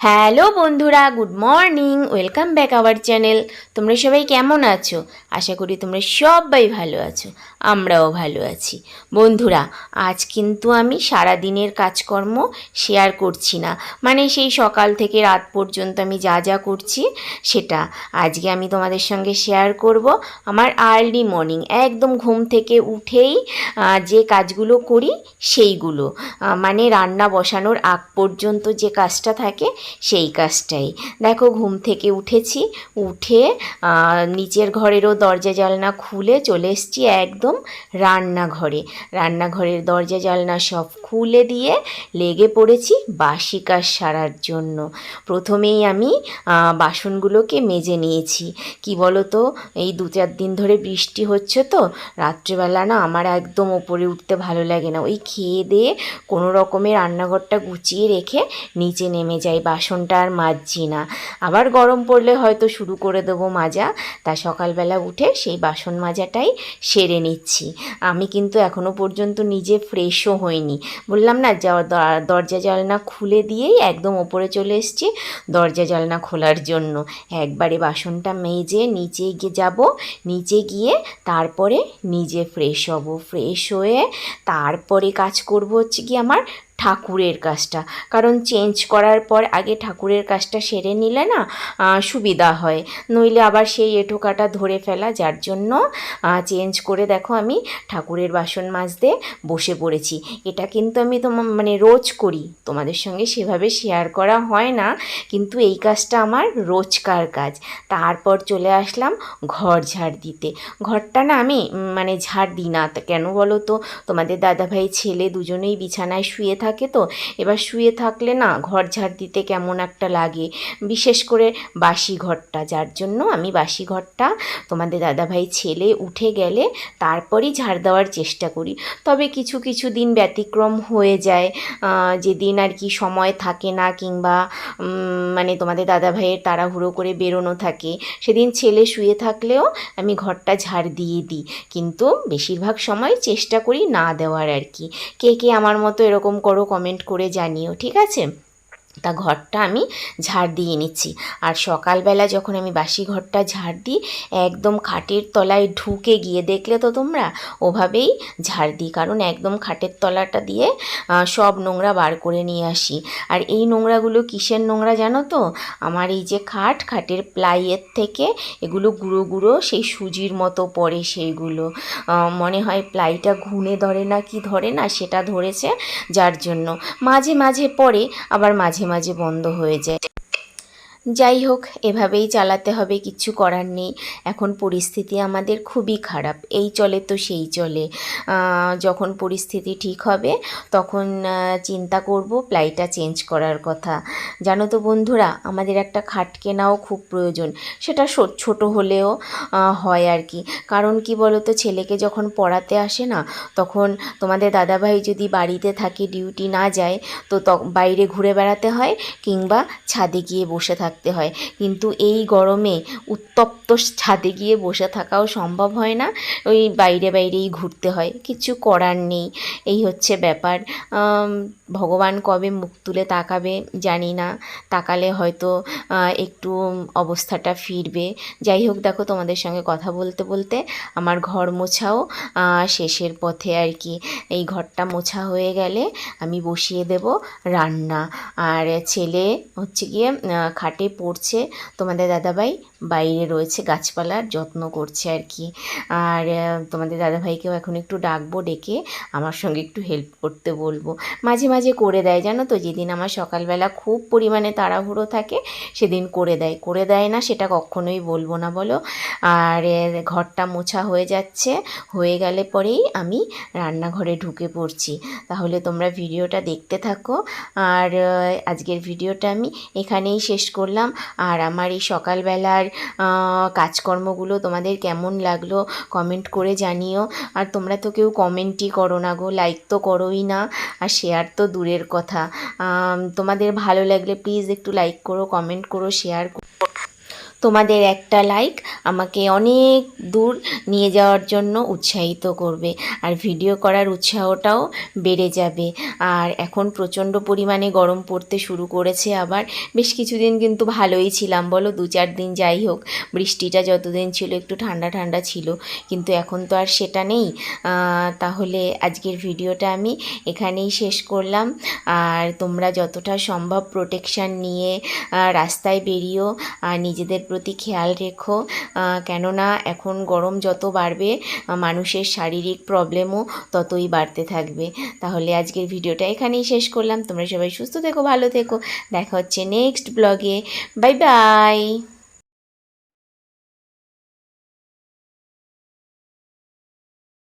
Hello বন্ধুরা, good morning, welcome back our channel. তোমরা সবাই কেমন আছো? আশা করি তোমরা সবাই ভালো আছো, আমরাও ভালো আছি। বন্ধুরা, আজ কিন্তু আমি সারা দিনের কাজকর্ম শেয়ার করছি না, মানে সেই সকাল থেকে রাত পর্যন্ত আমি যা যা করছি সেটা আজকে আমি তোমাদের সঙ্গে শেয়ার করব। আমার আর্লি মর্নিং একদম ঘুম থেকে উঠেই যে কাজগুলো করি সেইগুলো, মানে রান্না বসানোর আগ পর্যন্ত যে কাজটা থাকে সেই কাজটাই। দেখো, ঘুম থেকে উঠেছি, উঠে নিচের ঘরেরও দরজা জানলা খুলে চলে এসেছি একদম রান্নাঘরের দরজা জানলা সব খুলে দিয়ে লেগে পড়েছি বাসি কাজ সারার জন্য। প্রথমেই আমি বাসনগুলোকে মেজে নিয়েছি। কি বলো তো, এই 2-4 দিন ধরে বৃষ্টি হচ্ছে তো রাত্রেবেলা না আমার একদম ওপরে উঠতে ভালো লাগে না। ওই খেয়ে দিয়ে কোনো রকমে রান্নাঘরটা গুছিয়ে রেখে নিচে নেমে যাই, বাসনটা আর মাজছি না। আবার গরম পড়লে হয়তো শুরু করে দেবো মাজা, তা সকালবেলা উঠে সেই বাসন মাজাটাই সেরে নিচ্ছি। আমি কিন্তু এখনও পর্যন্ত নিজে ফ্রেশও হইনি। বললাম না, দরজা জানলা খুলে দিয়েই একদম ওপরে চলে এসেছি দরজা জানলা খোলার জন্য। একবারে বাসনটা মেজে নিচে গিয়ে যাব, নিচে গিয়ে তারপরে নিজে ফ্রেশ হব। ফ্রেশ হয়ে তারপরে কাজ করব হচ্ছে কি আমার ঠাকুরের কাজটা, কারণ চেঞ্জ করার পর আগে ঠাকুরের কাজটা সেরে নিলে না সুবিধা হয়, নইলে আবার সেই এঁঠোকাটা ধরে ফেলা, যার জন্য চেঞ্জ করে দেখো আমি ঠাকুরের বাসন মাজতে বসে পড়েছি। এটা কিন্তু আমি মানে রোজ করি, তোমাদের সঙ্গে সেভাবে শেয়ার করা হয় না, কিন্তু এই কাজটা আমার রোজকার কাজ। তারপর চলে আসলাম ঘর ঝাড় দিতে। ঘরটা না আমি মানে ঝাড় দিই না, কেন বলো তো, তোমাদের দাদাভাই ছেলে দুজনেই বিছানায় শুয়ে থাকে, তো এবার শুয়ে থাকলে না ঘর ঝাড় দিতে কেমন একটা লাগে, বিশেষ করে বাসি ঘরটা, যার জন্য আমি বাসি ঘরটা তোমাদের দাদাভাই ছেলে উঠে গেলে তারপরই ঝাড় দেওয়ার চেষ্টা করি। তবে কিছু কিছু দিন ব্যতিক্রম হয়ে যায়, যেদিন আর কি সময় থাকে না, কিংবা মানে তোমাদের দাদাভাইয়ের তাড়াহুড়ো করে বেরোনো থাকে, সেদিন ছেলে শুয়ে থাকলেও আমি ঘরটা ঝাড় দিয়ে দিই, কিন্তু বেশিরভাগ সময় চেষ্টা করি না দেওয়ার আর কি। কে কে আমার মতো এরকম করো কমেন্ট করে জানিও, ঠিক আছে? তা ঘরটা আমি ঝাড় দিয়ে নিচ্ছি। আর সকালবেলা যখন আমি বাসি ঘরটা ঝাড় দিই, একদম খাটের তলায় ঢুকে গিয়ে, দেখলে তো তোমরা, ওভাবেই ঝাড় দিই, কারণ একদম খাটের তলাটা দিয়ে সব নোংরা বার করে নিয়ে আসি। আর এই নোংরাগুলো কিসের নোংরা জানো তো? আমার এই যে খাটের প্লাইয়ের থেকে এগুলো গুঁড়ো গুঁড়ো সেই সুজির মতো পড়ে, সেইগুলো মনে হয় প্লাইটা ঘুণে ধরে না কি ধরে না, সেটা ধরেছে, যার জন্য মাঝে মাঝে পড়ে, আবার মাঝে মাঝে বন্ধ হয়ে যায়। যাই হোক, এভাবেই চালাতে হবে, কিচ্ছু করার নেই। এখন পরিস্থিতি আমাদের খুবই খারাপ, এই চলে তো সেই চলে। যখন পরিস্থিতি ঠিক হবে তখন চিন্তা করব প্লাইটা চেঞ্জ করার কথা। জানো তো বন্ধুরা, আমাদের একটা খাট কেনাও খুব প্রয়োজন, সেটা ছোট হলেও হয় আর কি। কারণ কি বলো তো, ছেলেকে যখন পড়াতে আসে না, তখন তোমাদের দাদাভাই যদি বাড়িতে থাকে, ডিউটি না যায়, তো বাইরে ঘুরে বেড়াতে হয়, কিংবা ছাদে গিয়ে বসে থাকতে হয়। কিন্তু এই গরমে উত্তপ্ত ছাদে গিয়ে বসে থাকাও সম্ভব হয় না, ওই বাইরেই ঘুরতে হয়, কিছু করার নেই। এই হচ্ছে ব্যাপার। ভগবান কবে মুখ তুলে তাকাবে জানি না, তাকালে হয়তো একটু অবস্থাটা ফিরবে। যাই হোক, দেখো, তোমাদের সঙ্গে কথা বলতে বলতে আমার ঘর মোছাও শেষের পথে আর কি। এই ঘরটা মোছা হয়ে গেলে আমি বসিয়ে দেব রান্না। আর ছেলে হচ্ছে গিয়ে খাটে পড়ছে, তোমাদের দাদাভাই বাইরে রয়েছে, গাছপালার যত্ন করছে আর কি। আর তোমাদের দাদাভাইকেও এখন একটু ডাকবো, ডেকে আমার সঙ্গে একটু হেল্প করতে বলবো। মাঝে মাঝে করে দেয়, জানো তো, যেদিন আমার সকালবেলা খুব পরিমাণে তাড়াহুড়ো থাকে সেদিন করে দেয় না সেটা কখনোই বলবো না, বলো। আর ঘরটা মোছা হয়ে যাচ্ছে, হয়ে গেলে পরেই আমি রান্নাঘরে ঢুকে পড়ছি। তাহলে তোমরা ভিডিওটা দেখতে থাকো। আর আজকের ভিডিওটা আমি এখানেই শেষ করলাম। আর আমার এই সকালবেলার কাজকর্মগুলো তোমাদের কেমন লাগলো কমেন্ট করে জানিও। আর তোমরা তো কেউ কমেন্টই করো না গো, লাইক তো করোই না, আর শেয়ার তো দূরের কথা। তোমাদের ভালো লাগলে প্লিজ একটু লাইক করো, কমেন্ট করো, শেয়ার করো। তোমাদের একটা লাইক আমাকে অনেক দূর নিয়ে যাওয়ার জন্য উৎসাহিত করবে, আর ভিডিও করার উৎসাহটাও বেড়ে যাবে। আর এখন প্রচণ্ড পরিমাণে গরম পড়তে শুরু করেছে আবার। বেশ কিছুদিন কিন্তু ভালোই ছিলাম বলো, 2-4 দিন যাই হোক, বৃষ্টিটা যতদিন ছিল একটু ঠান্ডা ঠান্ডা ছিল, কিন্তু এখন তো আর সেটা নেই। তাহলে আজকের ভিডিওটা আমি এখানেই শেষ করলাম। আর তোমরা যতটা সম্ভব প্রোটেকশান নিয়ে রাস্তায় বেরিয়েও আর নিজেদের প্রতি খেয়াল রেখো, কেননা এখন গরম যত বাড়বে মানুষের শারীরিক প্রবলেমও ততই বাড়তে থাকবে। তাহলে আজকের ভিডিওটা এখানেই শেষ করলাম। তোমরা সবাই সুস্থ থেকো, ভালো থেকো। দেখা হচ্ছে নেক্সট ব্লগে। Bye bye.